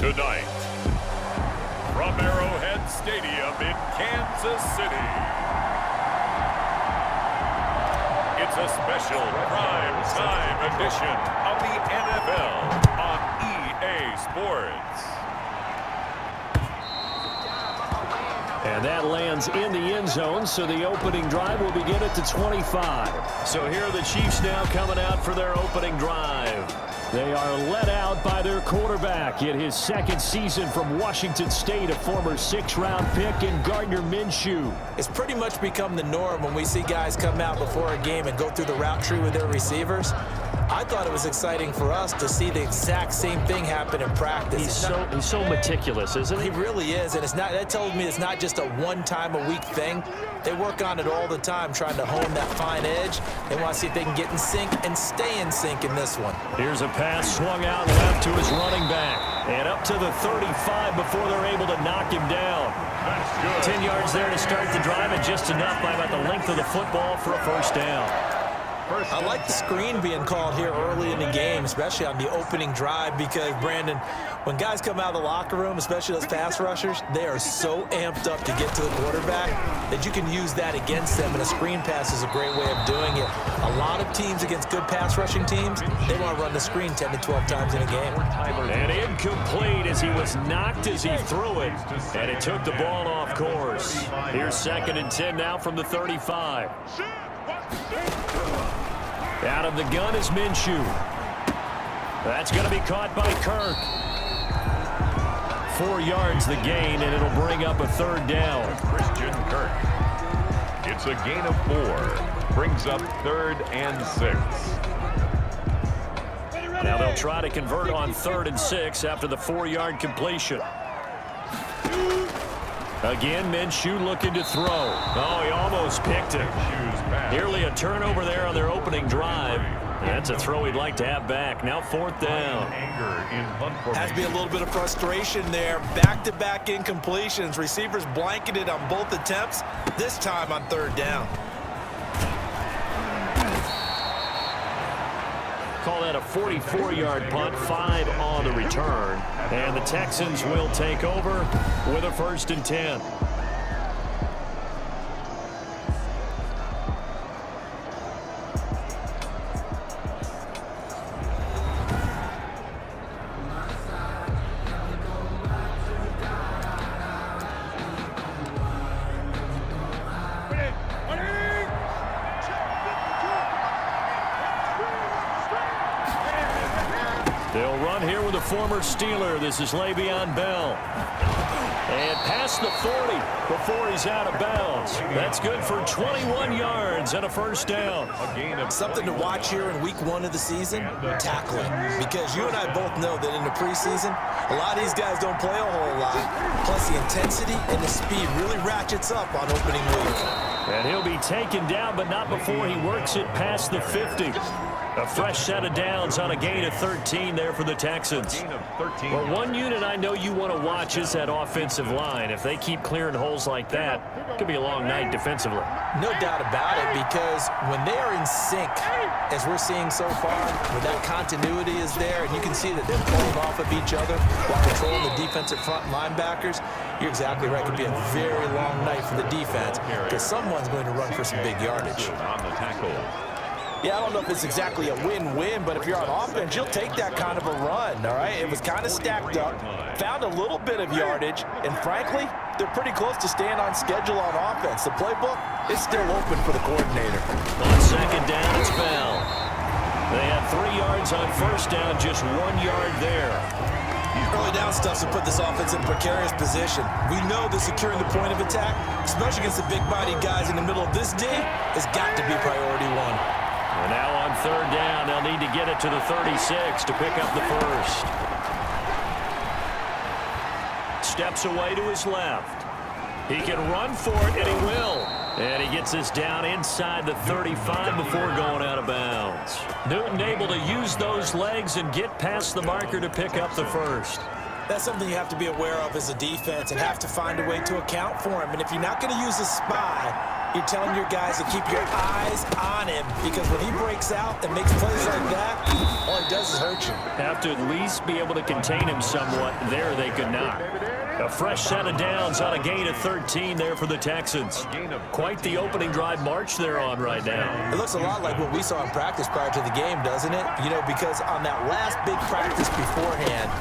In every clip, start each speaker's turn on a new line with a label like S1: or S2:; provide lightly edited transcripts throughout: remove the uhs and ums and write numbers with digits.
S1: Tonight, from Arrowhead Stadium in Kansas City, it's a special prime time edition of the NFL on EA Sports.
S2: And that lands in the end zone, so the opening drive will begin at the 25. So here are the Chiefs now coming out for their opening drive. They are led out by their quarterback in his second season from Washington State, a former 6th-round pick in Gardner Minshew.
S3: It's pretty much become the norm when we see guys come out before a game and go through the route tree with their receivers. I thought it was exciting for us to see the exact same thing happen in practice.
S2: He's so meticulous, isn't he?
S3: He really is, and that tells me it's not just a one-time-a-week thing. They work on it all the time, trying to hone that fine edge. They want to see if they can get in sync and stay in sync in this one.
S2: Here's a pass swung out left to his running back. And up to the 35 before they're able to knock him down. 10 yards there to start the drive, and just enough by about the length of the football for a first down.
S3: I like the screen being called here early in the game, especially on the opening drive, because, Brandon, when guys come out of the locker room, especially those pass rushers, they are so amped up to get to the quarterback that you can use that against them, and a screen pass is a great way of doing it. A lot of teams against good pass rushing teams, they want to run the screen 10 to 12 times in a game.
S2: And incomplete as he was knocked as he threw it, and it took the ball off course. Here's 2nd and 10 now from the 35. Out of the gun is Minshew. That's going to be caught by Kirk. 4 yards the gain, and it'll bring up a 3rd down.
S1: Christian Kirk. It's a gain of 4. Brings up 3rd and 6.
S2: Now they'll try to convert on 3rd and 6 after the 4-yard completion. Again, Minshew looking to throw. Oh, he almost picked it. Nearly a turnover there on their opening drive. That's a throw he'd like to have back. Now 4th down.
S3: Has to be a little bit of frustration there. Back-to-back incompletions. Receivers blanketed on both attempts, this time on 3rd down.
S2: Call that a 44-yard punt, 5 on the return. And the Texans will take over with a 1st and 10. They'll run here with a former Steeler. This is Le'Veon Bell. And past the 40 before he's out of bounds. That's good for 21 yards and a 1st down.
S3: Something to watch here in week 1 of the season, tackling. Because you and I both know that in the preseason, a lot of these guys don't play a whole lot. Plus the intensity and the speed really ratchets up on opening week.
S2: And he'll be taken down, but not before he works it past the 50. A fresh set of downs on a gain of 13 there for the Texans. Well, one unit I know you want to watch is that offensive line. If they keep clearing holes like that, it could be a long night defensively.
S3: No doubt about it, because when they are in sync, as we're seeing so far, when that continuity is there, and you can see that they're pulling off of each other while controlling the defensive front linebackers, you're exactly right. It could be a very long night for the defense, because someone's going to run for some big yardage.
S1: On the tackle.
S3: Yeah, I don't know if it's exactly a win-win, but if you're on offense, you'll take that kind of a run, all right? It was kind of stacked up, found a little bit of yardage, and frankly, they're pretty close to staying on schedule on offense. The playbook is still open for the coordinator.
S2: On 2nd down, it's Bell. They had 3 yards on 1st down, just 1 yard there.
S3: Early down stuff to put this offense in precarious position. We know that securing the point of attack, especially against the big-bodied guys in the middle of this D, has got to be priority 1.
S2: And now on 3rd down, they'll need to get it to the 36 to pick up the 1st. Steps away to his left. He can run for it, and he will. And he gets this down inside the 35 before going out of bounds. Newton able to use those legs and get past the marker to pick up the 1st.
S3: That's something you have to be aware of as a defense and have to find a way to account for him. And if you're not going to use a spy, you're telling your guys to keep your eyes on him, because when he breaks out and makes plays like that, all it does is hurt searching.
S2: Have to at least be able to contain him somewhat. There they could not. A fresh set of downs on a gain of 13 there for the Texans. Quite the opening drive march they're on right now.
S3: It looks a lot like what we saw in practice prior to the game, doesn't it? You know, because on that last big practice beforehand,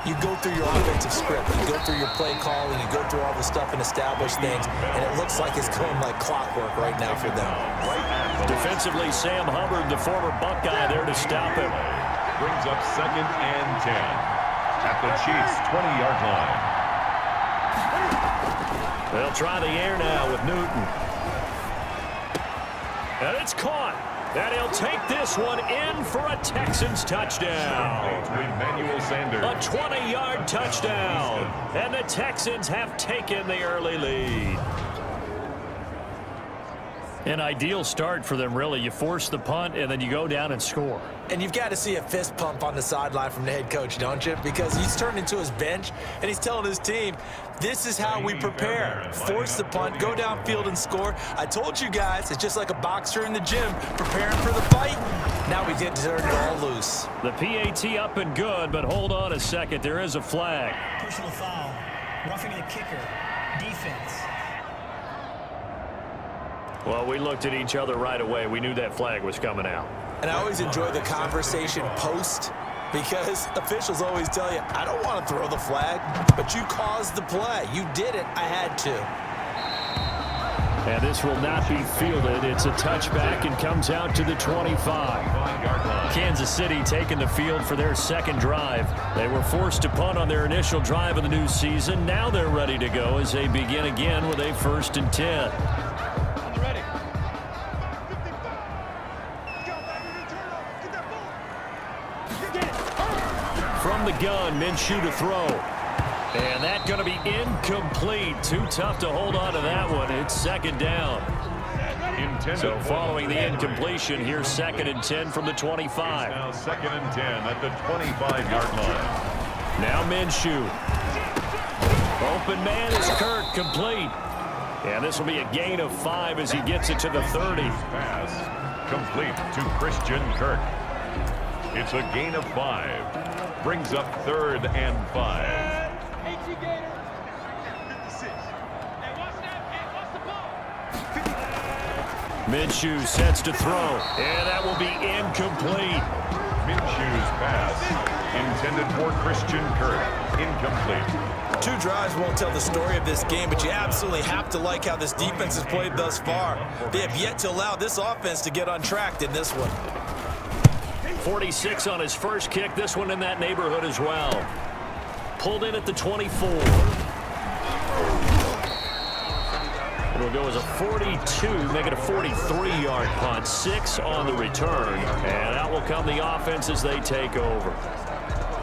S3: you go through your offensive script, you go through your play calling, you go through all the stuff and establish things, and it looks like it's going like clockwork right now for them.
S2: Defensively, Sam Hubbard, the former Buckeye, there to stop him.
S1: Brings up 2nd and 10 at the Chiefs' 20-yard line.
S2: They'll try the air now with Newton. And it's caught. And he'll take this one in for a Texans touchdown.
S1: Emmanuel Sanders.
S2: A 20-yard touchdown. And the Texans have taken the early lead. An ideal start for them, really. You force the punt, and then you go down and score.
S3: And you've got to see a fist pump on the sideline from the head coach, don't you? Because he's turned into his bench, and he's telling his team, this is how we prepare. Force the punt, go downfield and score. I told you guys, it's just like a boxer in the gym preparing for the fight. Now we get to turn it all loose.
S2: The PAT up and good, but hold on a second. There is a flag.
S4: Personal foul. Roughing the kicker. Defense.
S2: Well, we looked at each other right away. We knew that flag was coming out.
S3: And I always enjoy the conversation post because officials always tell you, I don't want to throw the flag, but you caused the play. You did it. I had to.
S2: And this will not be fielded. It's a touchback and comes out to the 25. Kansas City taking the field for their second drive. They were forced to punt on their initial drive of the new season. Now they're ready to go as they begin again with a 1st and 10. From the gun, Minshew to throw. And that's going to be incomplete. Too tough to hold on to that one. It's 2nd down. So following the incompletion, here's 2nd and 10 from the 25.
S1: Now 2nd and 10 at the 25-yard line.
S2: Now Minshew. Open man is Kirk, complete. And this will be a gain of 5 as he gets it to the 30.
S1: Pass complete to Christian Kirk. It's a gain of 5. Brings up 3rd and 5.
S2: Minshew sets to throw. And that will be incomplete.
S1: Minshew's pass intended for Christian Kirk. Incomplete.
S3: 2 drives won't tell the story of this game, but you absolutely have to like how this defense has played thus far. They have yet to allow this offense to get untracked in this one.
S2: 46 on his first kick. This one in that neighborhood as well. Pulled in at the 24. It'll go as a 42, make it a 43-yard punt. 6 on the return. And out will come the offense as they take over.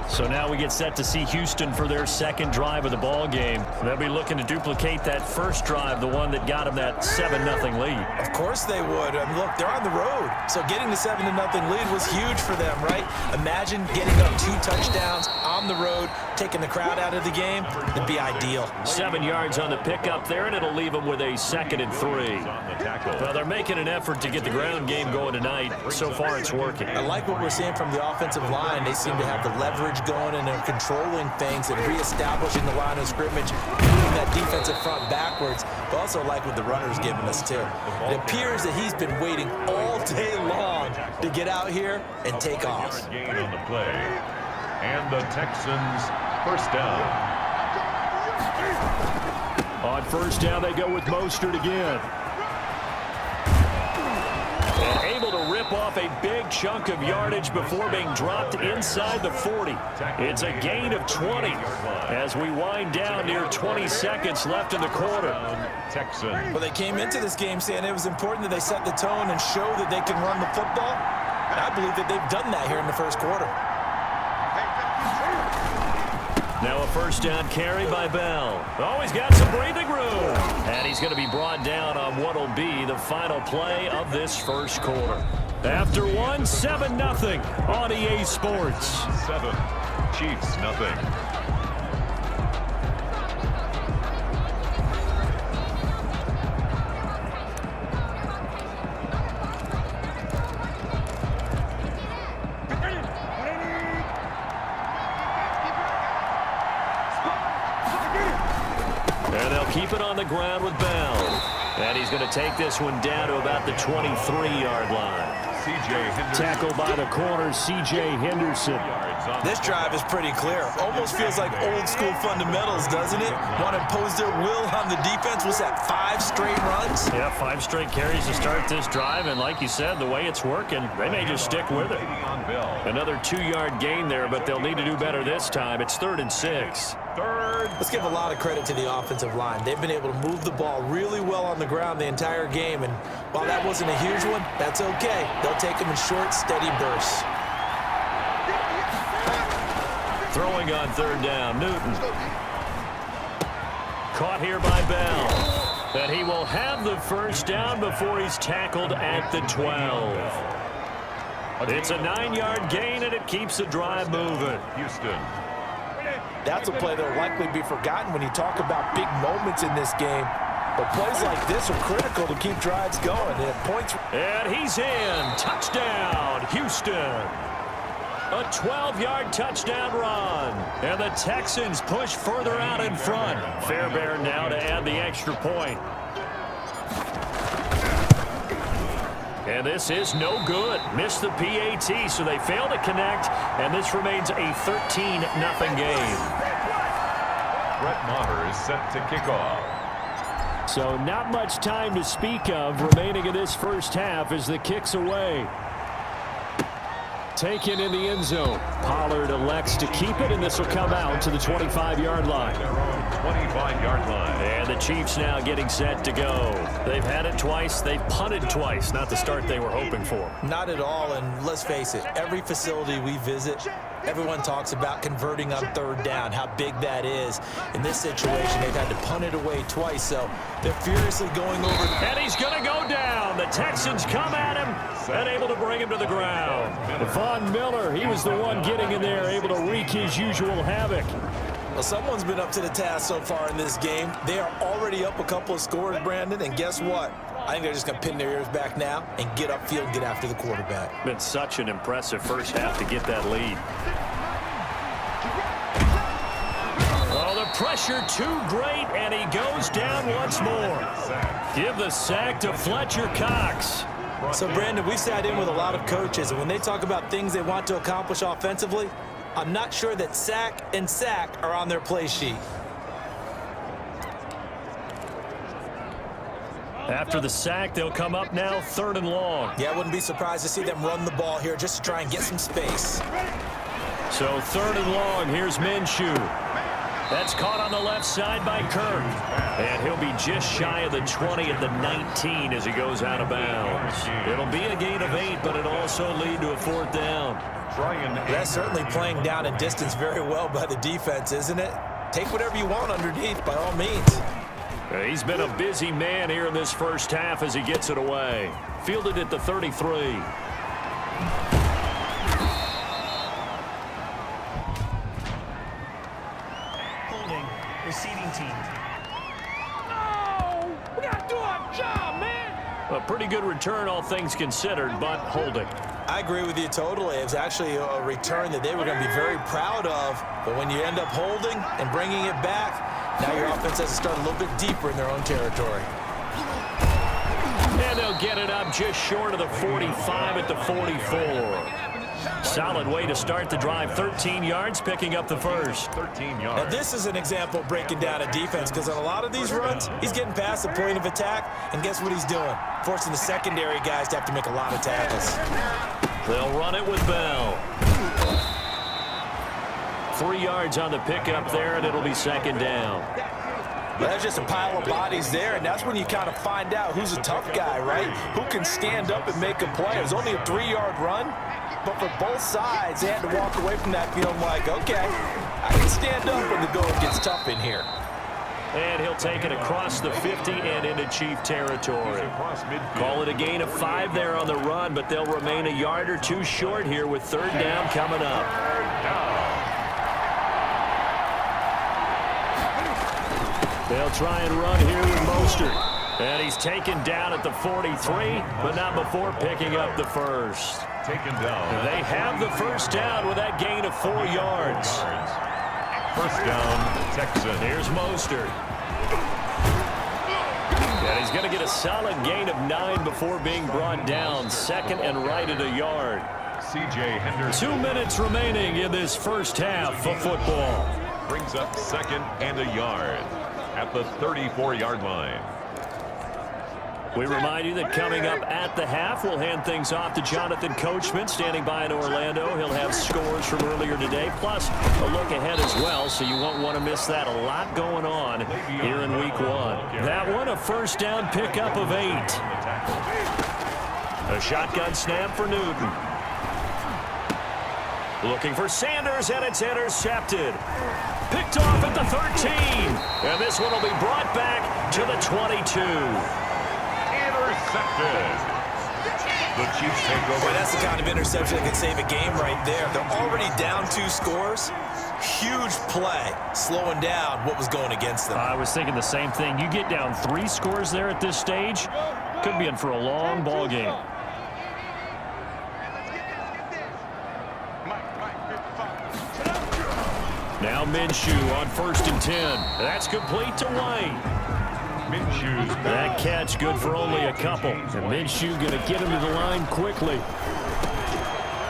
S2: So now we get set to see Houston for their second drive of the ball game. They'll be looking to duplicate that first drive, the one that got them that 7-0 lead.
S3: Of course they would. I mean, look, they're on the road. So getting the 7-0 lead was huge for them, right? Imagine getting up 2 touchdowns on the road, taking the crowd out of the game. It'd be ideal.
S2: 7 yards on the pickup there, and it'll leave them with a 2nd and 3. Well, they're making an effort to get the ground game going tonight. So far, it's working.
S3: I like what we're seeing from the offensive line. They seem to have the leverage going, and they're controlling things and reestablishing the line of scrimmage, moving that defensive front backwards, but also like what the runner's giving us too. It appears that he's been waiting all day long to get out here and take off.
S1: Gain on the play. And the Texans first down.
S2: On first down, they go with Mostert again. And able to rip off a big chunk of yardage before being dropped inside the 40. It's a gain of 20 as we wind down near 20 seconds left in the quarter.
S1: Texans.
S3: Well, they came into this game saying it was important that they set the tone and show that they can run the football. And I believe that they've done that here in the first quarter.
S2: Now a first down carry by Bell. Oh, he's got some breathing room. And he's going to be brought down on what will be the final play of this first quarter. After 7-0 on EA Sports.
S1: 7. Chiefs, nothing.
S2: And they'll keep it on the ground with Bell. And he's going to take this one down to about the 23-yard line. Tackled by the corner, C.J. Henderson.
S3: This drive is pretty clear. Almost feels like old school fundamentals, doesn't it? Want to impose their will on the defense. What's that, 5 straight runs?
S2: Yeah, 5 straight carries to start this drive. And like you said, the way it's working, they may just stick with it. Another 2-yard gain there, but they'll need to do better this time. It's 3rd and 6.
S3: Let's give a lot of credit to the offensive line. They've been able to move the ball really well on the ground the entire game. And while that wasn't a huge one, that's okay. They'll take them in short, steady bursts.
S2: Throwing on 3rd down, Newton. Caught here by Bell. And he will have the first down before he's tackled at the 12. It's a 9-yard gain, and it keeps the drive moving.
S1: Houston.
S3: That's a play that will likely be forgotten when you talk about big moments in this game. But plays like this are critical to keep drives going.
S2: And he's in. Touchdown, Houston. A 12-yard touchdown run. And the Texans push further out in front. Fairbairn now to add the extra point. And this is no good. Missed the PAT, so they fail to connect, and this remains a 13-0 game.
S1: Brett Maher is set to kick off.
S2: So not much time to speak of remaining in this first half as the kick's away. Taken in the end zone. Pollard elects to keep it, and this will come out to the 25-yard line.
S1: Their own 25-yard line.
S2: And the Chiefs now getting set to go. They've had it twice. They've punted twice. Not the start they were hoping for.
S3: Not at all, and let's face it, every facility we visit, everyone talks about converting on 3rd down, how big that is. In this situation, they've had to punt it away twice, so they're furiously going over.
S2: And he's going to go down. The Texans come at him and able to bring him to the ground. Von Miller, he was the one getting in there, able to wreak his usual havoc.
S3: Well, someone's been up to the task so far in this game. They are already up a couple of scores, Brandon, and guess what? I think they're just going to pin their ears back now and get upfield and get after the quarterback.
S2: Been such an impressive first half to get that lead. Oh, the pressure too great, and he goes down once more. Give the sack to Fletcher Cox.
S3: So, Brandon, we sat in with a lot of coaches, and when they talk about things they want to accomplish offensively, I'm not sure that sack and sack are on their play sheet.
S2: After the sack, they'll come up now 3rd and long.
S3: Yeah, I wouldn't be surprised to see them run the ball here just to try and get some space.
S2: So 3rd and long, here's Minshew. That's caught on the left side by Kirk. And he'll be just shy of the 20 at the 19 as he goes out of bounds. It'll be a gain of 8, but it'll also lead to a 4th down.
S3: That's certainly playing down and distance very well by the defense, isn't it? Take whatever you want underneath, by all means.
S2: He's been a busy man here in this first half as he gets it away. Fielded at the 33.
S4: Holding. Receiving team.
S2: No! We gotta do our job, man! A pretty good return, all things considered, but holding.
S3: I agree with you totally. It was actually a return that they were going to be very proud of. But when you end up holding and bringing it back, now your offense has to start a little bit deeper in their own territory.
S2: And they'll get it up just short of the 45 at the 44. Solid way to start the drive. 13 yards, picking up the first.
S1: 13
S3: Now,
S1: yards.
S3: this is an example of breaking down a defense because on a lot of these runs, he's getting past the point of attack, and guess what he's doing? Forcing the secondary guys to have to make a lot of tackles.
S2: They'll run it with Bell. 3 yards on the pickup there, and it'll be 2nd down.
S3: But that's just a pile of bodies there, and that's when you kind of find out who's a tough guy, right? Who can stand up and make a play. It was only a 3-yard run, but for both sides, they had to walk away from that feeling like, okay, I can stand up when the going gets tough in here.
S2: And he'll take it across the 50 and into Chief territory. Call it a gain of 5 there on the run, but they'll remain a yard or two short here with 3rd down coming up. They'll try and run here with Mostert. And he's taken down at the 43, but not before picking up the first.
S1: Taken down.
S2: They have the first down with that gain of 4 yards.
S1: First down, Texans.
S2: Here's Mostert. And he's going to get a solid gain of 9 before being brought down. Second and right at a yard.
S1: C.J. Henderson.
S2: 2 minutes remaining in this first half of football.
S1: Brings up second and a yard at the 34-yard line.
S2: We remind you that coming up at the half, we'll hand things off to Jonathan Coachman, standing by in Orlando. He'll have scores from earlier today, plus a look ahead as well, so you won't want to miss that. A lot going on here in Week 1. That one, a first down pickup of 8. A shotgun snap for Newton. Looking for Sanders, and it's intercepted. Picked off at the 13. And this one will be brought back to the 22.
S1: Intercepted. The Chiefs take over.
S3: Boy, that's the kind of interception that can save a game right there. They're already down 2 scores. Huge play, slowing down what was going against them.
S2: I was thinking the same thing. You get down 3 scores there at this stage, could be in for a long ball game. Now Minshew on 1st and 10. That's complete to White. That catch good for only a couple. And Minshew going to get him to the line quickly.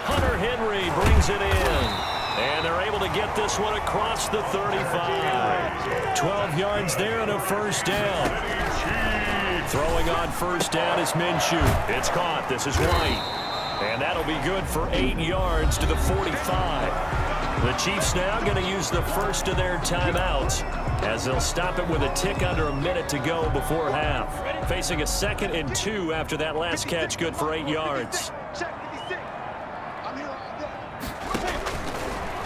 S2: Hunter Henry brings it in. And they're able to get this one across the 35. 12 yards there and a first down. Throwing on first down is Minshew. It's caught. This is White. And that'll be good for 8 yards to the 45. The Chiefs now going to use the first of their timeouts as they'll stop it with a tick under a minute to go before half. Facing a 2nd and 2 after that last catch, good for 8 yards.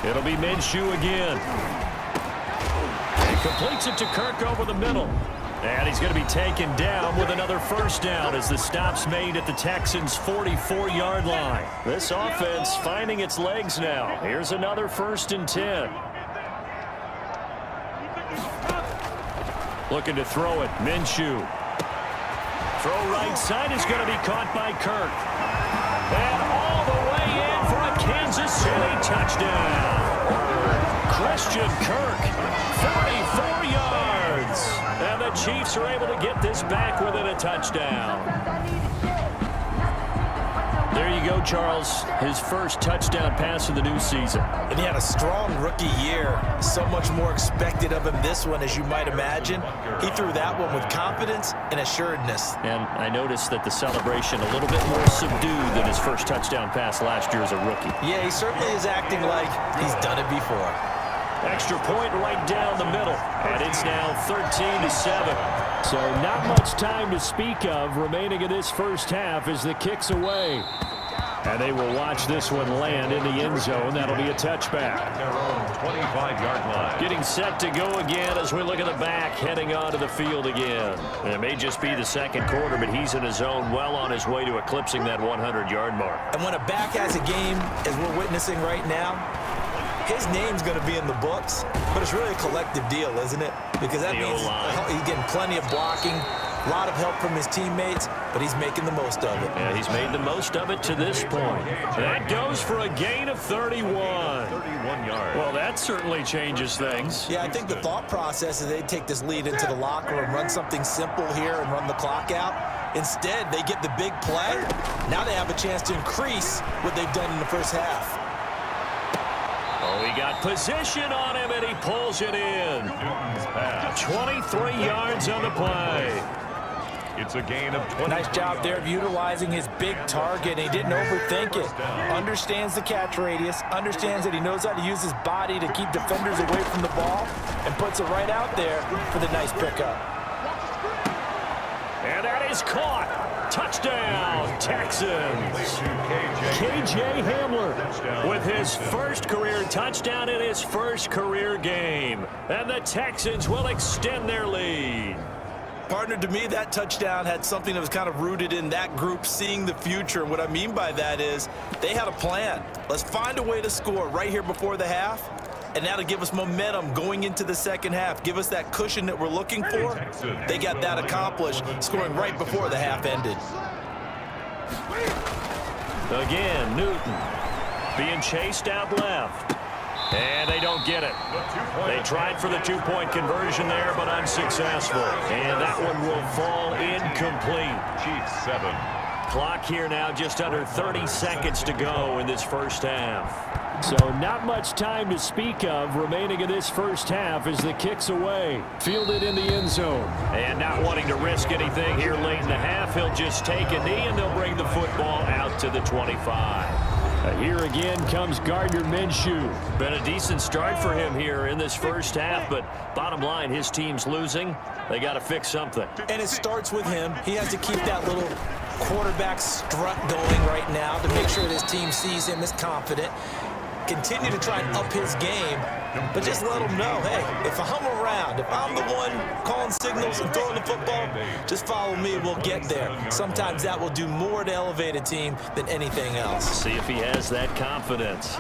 S2: It'll be Minshew again. And completes it to Kirk over the middle. And he's going to be taken down with another first down as the stop's made at the Texans' 44-yard line. This offense finding its legs now. Here's another 1st and 10. Looking to throw it. Minshew. Throw right side is going to be caught by Kirk. And all the way in for a Kansas City touchdown. Christian Kirk, 44 yards. And the Chiefs are able to get this back within a touchdown. There you go, Charles. His first touchdown pass of the new season.
S3: And he had a strong rookie year. So much more expected of him this one, as you might imagine. He threw that one with confidence and assuredness.
S2: And I noticed that the celebration a little bit more subdued than his first touchdown pass last year as a rookie.
S3: Yeah, he certainly is acting like he's done it before.
S2: Extra point right down the middle. And it's now 13-7. So not much time to speak of remaining in this first half as the kick's away. And they will watch this one land in the end zone. That'll be a touchback.
S1: At their own 25-yard line.
S2: Getting set to go again as we look at the back, heading onto the field again. It may just be the second quarter, but he's in his zone, well on his way to eclipsing that 100-yard mark.
S3: And when a back has a game, as we're witnessing right now, his name's going to be in the books, but it's really a collective deal, isn't it? Because that means he's getting plenty of blocking, a lot of help from his teammates, but he's making the most of it.
S2: Yeah, he's made the most of it to this point. That goes for a gain of 31.
S1: 31 yards.
S2: Well, that certainly changes things.
S3: Yeah, I think the thought process is they take this lead into the locker room, run something simple here and run the clock out. Instead, they get the big play. Now they have a chance to increase what they've done in the first half.
S2: Oh, he got position on him, and he pulls it in.
S1: Newton's pass.
S2: 23 yards on the play.
S1: It's a gain of 20.
S3: Nice job there of utilizing his big target. He didn't overthink it. Understands the catch radius, understands that he knows how to use his body to keep defenders away from the ball, and puts it right out there for the nice pickup.
S2: And that is caught. Touchdown, Texans. KJ Hamler with his first career touchdown in his first career game. And the Texans will extend their lead.
S3: Partner, to me, that touchdown had something that was kind of rooted in that group seeing the future. And what I mean by that is they had a plan. Let's find a way to score right here before the half. And that'll give us momentum going into the second half. Give us that cushion that we're looking for. They got that accomplished, scoring right before the half ended.
S2: Again, Newton being chased out left. And they don't get it. They tried for the two-point conversion there, but unsuccessful. And that one will fall incomplete.
S1: Chiefs 7.
S2: Clock here now, just under 30 seconds to go in this first half. So not much time to speak of remaining in this first half as the kick's away. Fielded in the end zone. And not wanting to risk anything here late in the half, he'll just take a knee and they'll bring the football out to the 25. Here again comes Gardner Minshew. Been a decent start for him here in this first half, but bottom line, his team's losing. They got to fix something.
S3: And it starts with him. He has to keep that little quarterback strut going right now to make sure that his team sees him as confident. Continue to try and up his game, but just let him know, hey, if I'm around, if I'm the one calling signals and throwing the football, just follow me, we'll get there. Sometimes that will do more to elevate a team than anything else.
S2: See if he has that confidence.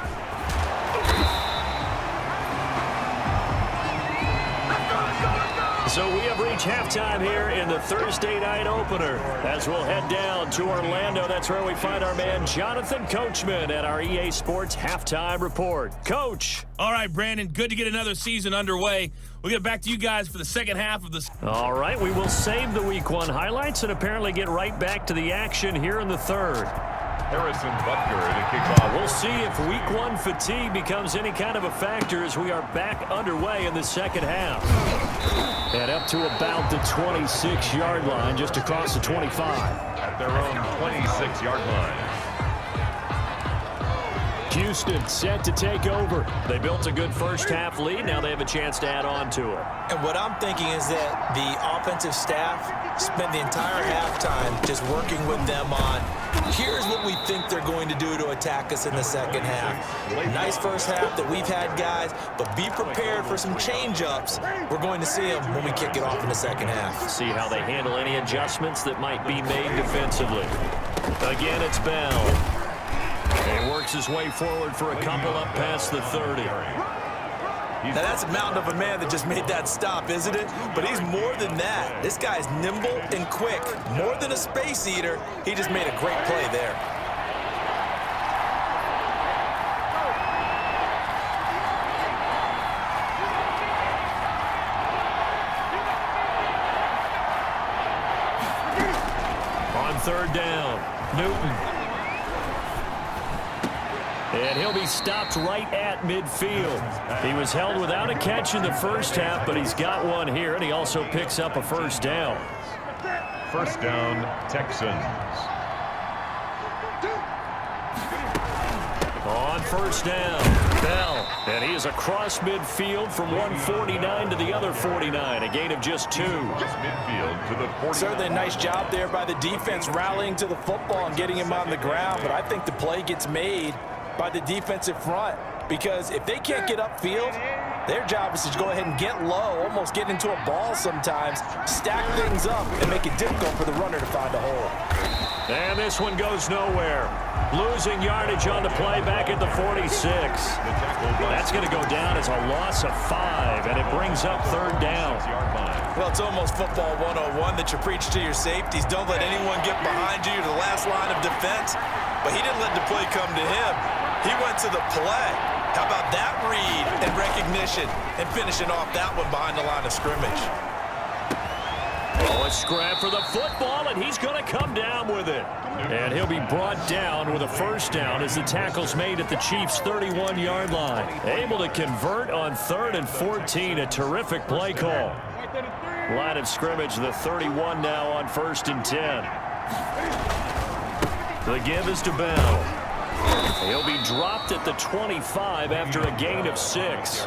S2: So we have reached halftime here in the Thursday night opener. As we'll head down to Orlando, that's where we find our man Jonathan Coachman at our EA Sports Halftime Report. Coach.
S5: All right, Brandon, good to get another season underway. We'll get back to you guys for the second half of this.
S2: All right, we will save the Week 1 highlights and apparently get right back to the action here in the third.
S1: Harrison Butker to kick off.
S2: We'll see if Week 1 fatigue becomes any kind of a factor as we are back underway in the second half. And up to about the 26-yard line, just across the 25.
S1: At their own 26-yard line.
S2: Houston set to take over. They built a good first half lead. Now they have a chance to add on to it.
S3: And what I'm thinking is that the offensive staff spent the entire halftime just working with them on, here's what we think they're going to do to attack us in the second half. Nice first half that we've had, guys, but be prepared for some change-ups. We're going to see them when we kick it off in the second half.
S2: See how they handle any adjustments that might be made defensively. Again, it's Bell. He works his way forward for a couple up past the 30.
S3: Now that's a mountain of a man that just made that stop, isn't it? But he's more than that. This guy's nimble and quick. More than a space eater, he just made a great play there.
S2: On third down, Newton. And he'll be stopped right at midfield. He was held without a catch in the first half, but he's got one here, and he also picks up a first down.
S1: First down, Texans.
S2: On first down, Bell. And he is across midfield from 149 to the other 49, a gain of just 2.
S1: Midfield to the 40.
S3: Certainly a nice job there by the defense rallying to the football and getting him on the ground, but I think the play gets made by the defensive front, because if they can't get upfield, their job is to go ahead and get low, almost get into a ball sometimes, stack things up, and make it difficult for the runner to find a hole.
S2: And this one goes nowhere. Losing yardage on the play back at the 46. That's going to go down as a loss of 5, and it brings up third down.
S3: Well, it's almost football 101 that you preach to your safeties. Don't let anyone get behind you. You're the last line of defense, but he didn't let the play come to him. He went to the play. How about that read and recognition and finishing off that one behind the line of scrimmage?
S2: Oh, a scrap for the football, and he's going to come down with it. And he'll be brought down with a first down as the tackle's made at the Chiefs' 31-yard line. Able to convert on 3rd and 14, a terrific play call. Line of scrimmage, the 31 now on 1st and 10. The give is to Bell. He'll be dropped at the 25 after a gain of 6.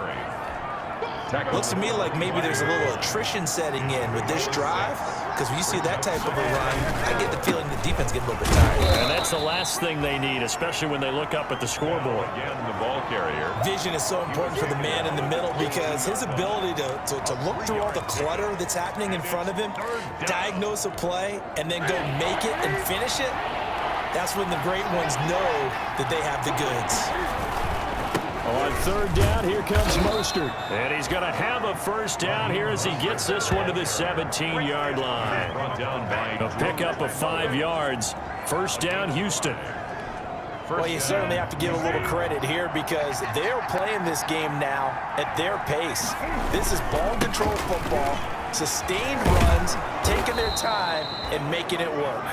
S3: Looks to me like maybe there's a little attrition setting in with this drive, because when you see that type of a run, I get the feeling the defense gets a little bit tired.
S2: And that's the last thing they need, especially when they look up at the scoreboard.
S1: Again, the ball carrier.
S3: Vision is so important for the man in the middle, because his ability to look through all the clutter that's happening in front of him, diagnose a play, and then go make it and finish it, that's when the great ones know that they have the goods.
S2: On third down, here comes Mostert. And he's going to have a first down here as he gets this one to the 17-yard line. A pickup of 5 yards. First down, Houston.
S3: Well, you certainly have to give a little credit here because they're playing this game now at their pace. This is ball control football, sustained runs, taking their time, and making it work.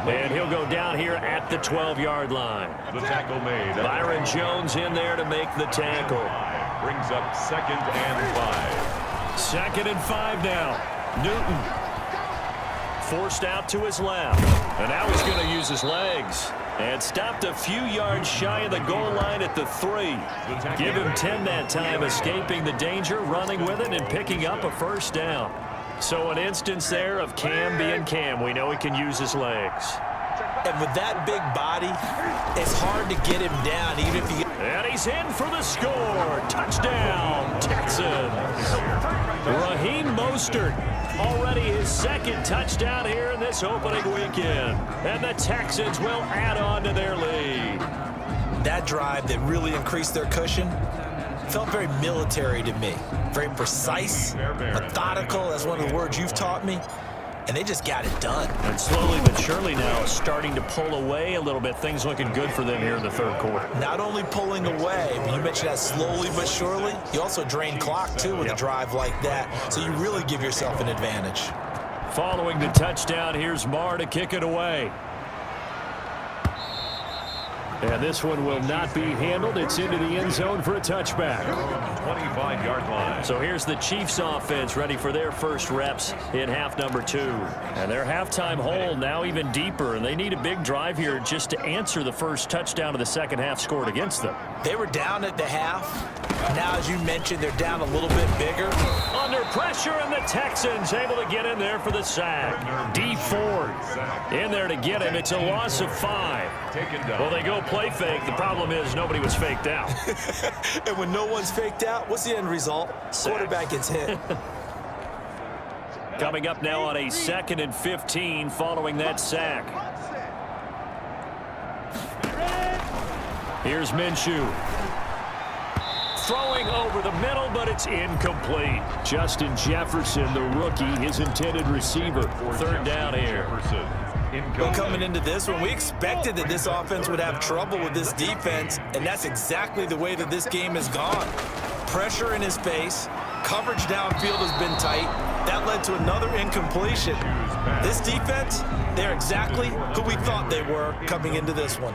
S2: And he'll go down here at the 12-yard line.
S1: The tackle made.
S2: Byron Jones in there to make the tackle.
S1: Brings up 2nd and 5.
S2: 2nd and 5 now. Newton forced out to his left. And now he's going to use his legs. And stopped a few yards shy of the goal line at the 3. Give him 10 that time, escaping the danger, running with it, and picking up a first down. So an instance there of Cam being Cam. We know he can use his legs.
S3: And with that big body, it's hard to get him down, even if you get...
S2: And he's in for the score. Touchdown, Texans. Raheem Mostert, already his 2nd touchdown here in this opening weekend. And the Texans will add on to their lead.
S3: That drive that really increased their cushion felt very military to me. Very precise, methodical. That's one of the words you've taught me. And they just got it done.
S2: And slowly but surely now starting to pull away a little bit. Things looking good for them here in the 3rd quarter.
S3: Not only pulling away, but you mentioned that slowly but surely. You also drain clock, too, with a drive like that. So you really give yourself an advantage.
S2: Following the touchdown, here's Marr to kick it away. And this one will not be handled. It's into the end zone for a touchback.
S1: 25-yard line.
S2: So here's the Chiefs offense ready for their first reps in half number 2. And their halftime hole now even deeper. And they need a big drive here just to answer the first touchdown of the second half scored against them.
S3: They were down at the half. Now, as you mentioned, they're down a little bit bigger.
S2: Under pressure, and the Texans able to get in there for the sack. D Ford in there to get him. It's a loss of 5. Well, they go play fake. The problem is nobody was faked out.
S3: And when no one's faked out, what's the end result? Quarterback gets hit.
S2: Coming up now on a 2nd and 15 following that sack. Here's Minshew. Throwing over the middle, but it's incomplete. Justin Jefferson, the rookie, his intended receiver. 3rd down here.
S3: Well, coming into this one, we expected that this offense would have trouble with this defense, and that's exactly the way that this game has gone. Pressure in his face. Coverage downfield has been tight. That led to another incompletion. This defense, they're exactly who we thought they were coming into this one.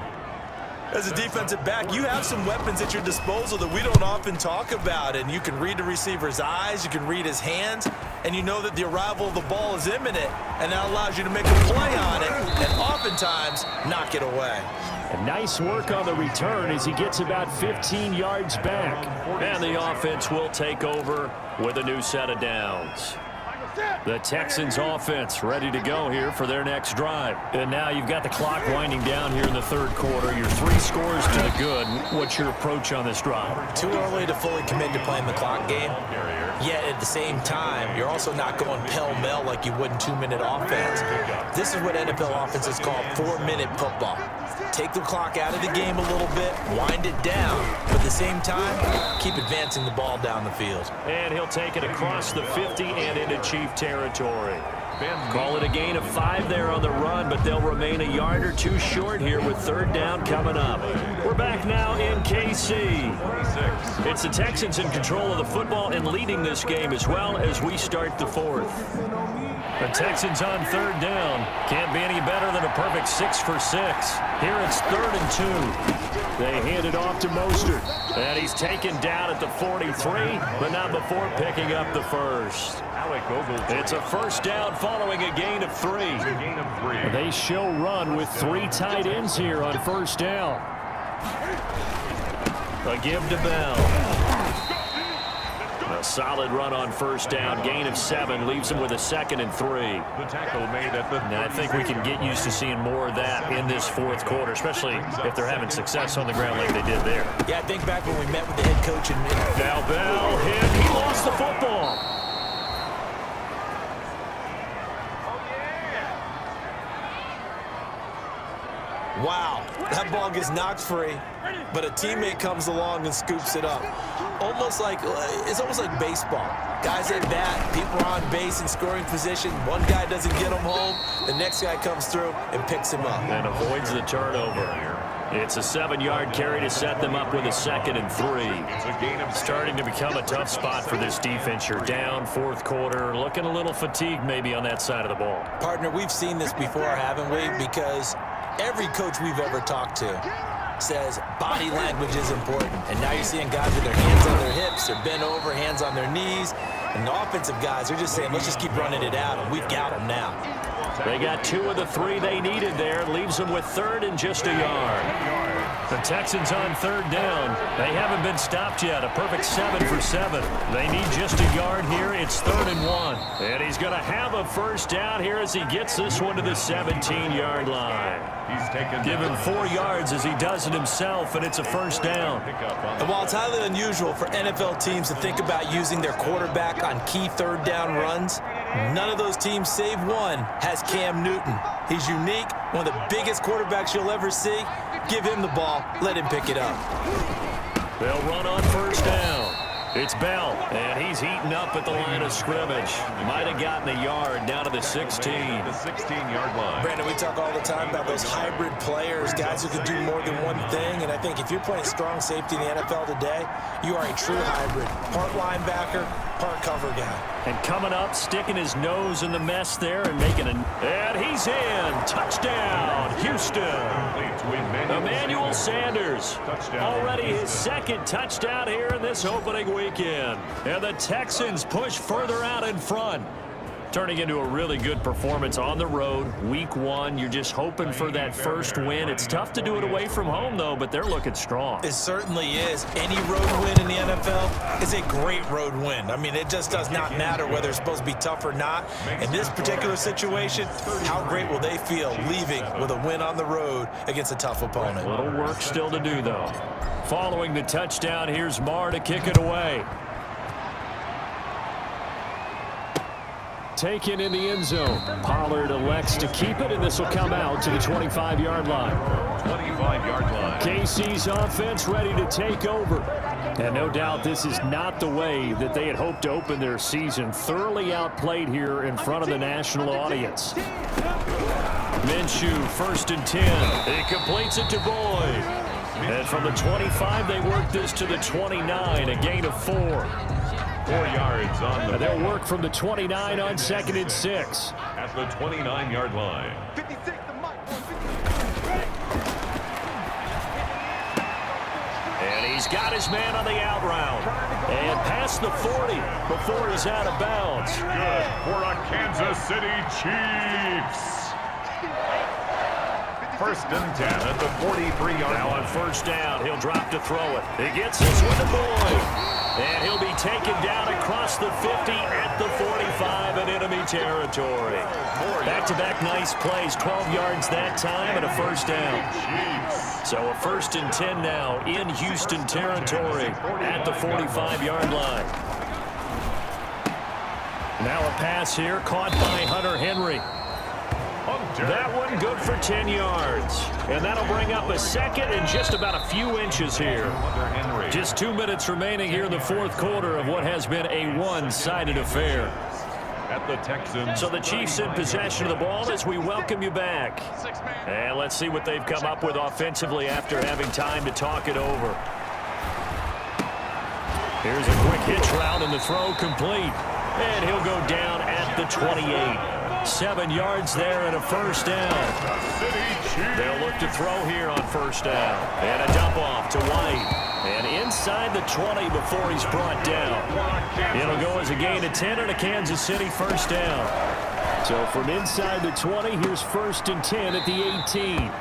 S3: As a defensive back, you have some weapons at your disposal that we don't often talk about, and you can read the receiver's eyes, you can read his hands, and you know that the arrival of the ball is imminent, and that allows you to make a play on it, and oftentimes knock it away.
S2: And nice work on the return as he gets about 15 yards back. And the offense will take over with a new set of downs. The Texans offense ready to go here for their next drive. And now you've got the clock winding down here in the 3rd quarter. Your 3 scores to the good. What's your approach on this drive?
S3: Too early to fully commit to playing the clock game. Yet at the same time, you're also not going pell-mell like you would in 2-minute offense. This is what NFL offenses call 4-minute football. Take the clock out of the game a little bit, wind it down, but at the same time, keep advancing the ball down the field.
S2: And he'll take it across the 50 and into Chief territory. Call it a gain of 5 there on the run, but they'll remain a yard or 2 short here with 3rd down coming up. We're back now in KC. It's the Texans in control of the football and leading this game as well as we start the 4th. The Texans on 3rd down. Can't be any better than a perfect 6 for 6. Here it's 3rd and 2. They hand it off to Mostert. And he's taken down at the 43, but not before picking up the first. It's a first down following a gain of 3. They show run with 3 tight ends here on first down. A give to Bell. A solid run on first down. Gain of 7 leaves him with a 2nd and 3.
S1: The tackle made at the...
S2: And I think we can get used to seeing more of that in this 4th quarter, especially if they're having success on the ground like they did there.
S3: Yeah, I think back when we met with the head coach.
S2: Now Bell hit. He lost the football.
S3: Wow, that ball gets knocked free, but a teammate comes along and scoops it up. It's almost like baseball. Guys at bat, people are on base in scoring position. One guy doesn't get him home. The next guy comes through and picks him up.
S2: And avoids the turnover. It's a 7-yard carry to set them up with a 2nd and 3. Starting to become a tough spot for this defense. You're down, fourth quarter, looking a little fatigued maybe on that side of the ball.
S3: Partner, we've seen this before, haven't we? Because every coach we've ever talked to says body language is important. And now you're seeing guys with their hands on their hips, they're bent over, hands on their knees. And the offensive guys are just saying, let's just keep running it out, and we've got them now.
S2: They got 2 of the 3 they needed there. Leaves them with 3rd and just a yard. The Texans on 3rd down. They haven't been stopped yet. A perfect 7 for 7. They need just a yard here. It's 3rd and 1. And he's going to have a first down here as he gets this one to the 17-yard line. Give him 4 yards as he does it himself, and it's a first down.
S3: And while it's highly unusual for NFL teams to think about using their quarterback on key 3rd down runs, none of those teams, save one, has Cam Newton. He's unique, one of the biggest quarterbacks you'll ever see. Give him the ball. Let him pick it up.
S2: They'll run on first down. It's Bell, and he's heating up at the line of scrimmage. Might have gotten a yard down to the 16.
S1: The 16-yard line.
S3: Brandon, we talk all the time about those hybrid players, guys who can do more than one thing. And I think if you're playing strong safety in the NFL today, you are a true hybrid. Part linebacker, part cover guy.
S2: And coming up, sticking his nose in the mess there and making a... And he's in. Touchdown, Houston. Emmanuel Sanders. Already his 2nd touchdown here in this opening weekend. And the Texans push further out in front. Turning into a really good performance on the road. Week 1, you're just hoping for that first win. It's tough to do it away from home, though, but they're looking strong.
S3: It certainly is. Any road win in the NFL is a great road win. I mean, it just does not matter whether it's supposed to be tough or not. In this particular situation, how great will they feel leaving with a win on the road against a tough opponent?
S2: A little work still to do, though. Following the touchdown, here's Marr to kick it away. Taken in the end zone. Pollard elects to keep it, and this will come out to the 25-yard line.
S1: 25-yard line.
S2: KC's offense ready to take over. And no doubt this is not the way that they had hoped to open their season. Thoroughly outplayed here in front of the national audience. Minshew, 1st and 10. He completes it to Boyd. And from the 25, they work this to the 29, a gain of 4.
S1: 4 yards on the...
S2: And they'll work from the 29 on 2nd and 6.
S1: At the 29-yard line.
S2: And he's got his man on the out route. And past the 40 before he's out of bounds.
S1: Good for a Kansas City Chiefs. 1st and 10 at the 43-yard line.
S2: Now on first down, he'll drop to throw it. He gets this one to Boyd. And he'll be taken down across the 50 at the 45 in enemy territory. Back-to-back nice plays, 12 yards that time and a first down. So a 1st and 10 now in Houston territory at the 45-yard line. Now a pass here caught by Hunter Henry. That one good for 10 yards. And that'll bring up a 2nd and just about a few inches here. Just 2 minutes remaining here in the fourth quarter of what has been a one-sided affair.
S1: At the Texans.
S2: So the Chiefs in possession of the ball as we welcome you back. And let's see what they've come up with offensively after having time to talk it over. Here's a quick hitch route and the throw complete. And he'll go down at the 28. 7 yards there and a first down. They'll look to throw here on first down. And a dump off to White. And inside the 20 before he's brought down. It'll go as a gain of 10 and a Kansas City first down. So from inside the 20, here's 1st and 10 at the 18.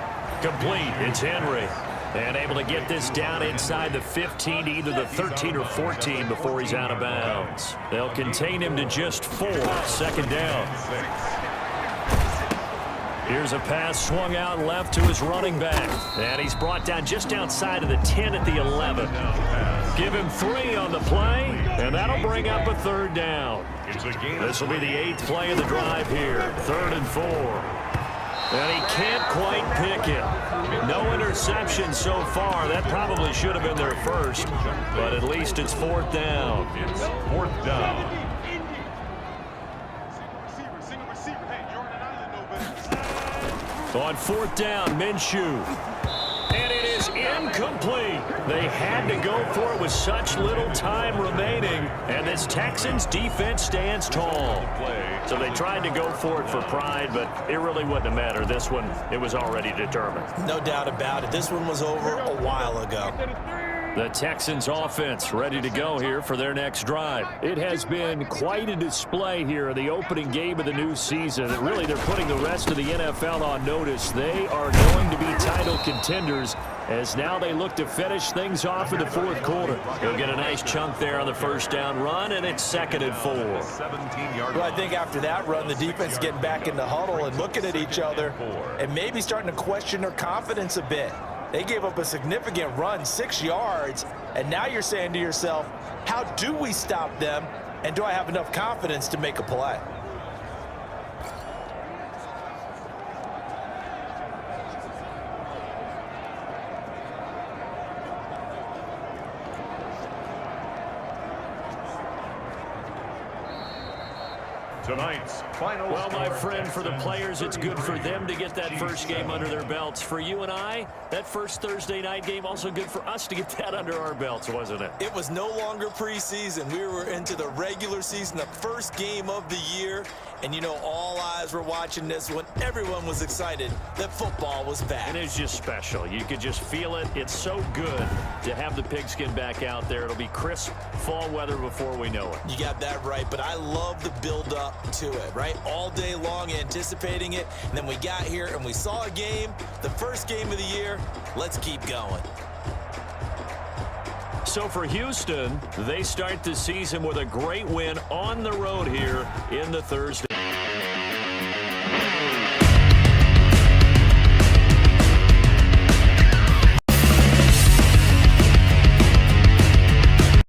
S2: Complete. It's Henry. And able to get this down inside the 15 to either the 13 or 14 before he's out of bounds. They'll contain him to just 4. 2nd down. Here's a pass swung out left to his running back. And he's brought down just outside of the 10 at the 11. Give him 3 on the play, and that'll bring up a 3rd down. This will be the 8th play of the drive here. 3rd and 4. And he can't quite pick it. No interception so far. That probably should have been their first, but at least it's 4th down.
S1: It's 4th down.
S2: On 4th down, Minshew. And it incomplete. They had to go for it with such little time remaining, and this Texans defense stands tall. So they tried to go for it for pride, but it really wouldn't have mattered. This one, it was already determined.
S3: No doubt about it. This one was over a while ago.
S2: The Texans offense ready to go here for their next drive. It has been quite a display here in the opening game of the new season. And really, they're putting the rest of the NFL on notice. They are going to be title contenders as now they look to finish things off in the fourth quarter. They'll get a nice chunk there on the first down run, and it's 2nd and 4.
S3: Well, I think after that run, the defense getting back in the huddle and looking at each other and maybe starting to question their confidence a bit. They gave up a significant run, 6 yards, and now you're saying to yourself, how do we stop them, and do I have enough confidence to make a play?
S1: Tonight's final
S2: Well, my
S1: score,
S2: friend, for the players, it's good for them to get that first game under their belts. For you and I, that first Thursday night game, also good for us to get that under our belts, wasn't it?
S3: It was no longer preseason. We were into the regular season, the first game of the year. And, you know, all eyes were watching this when everyone was excited that football was back.
S2: And it's just special. You could just feel it. It's so good to have the pigskin back out there. It'll be crisp fall weather before we know it.
S3: You got that right, but I love the build-up to it, right? All day long anticipating it, and then we got here and we saw a game, the first game of the year. Let's keep going.
S2: So for Houston, they start the season with a great win on the road here in the Thursday.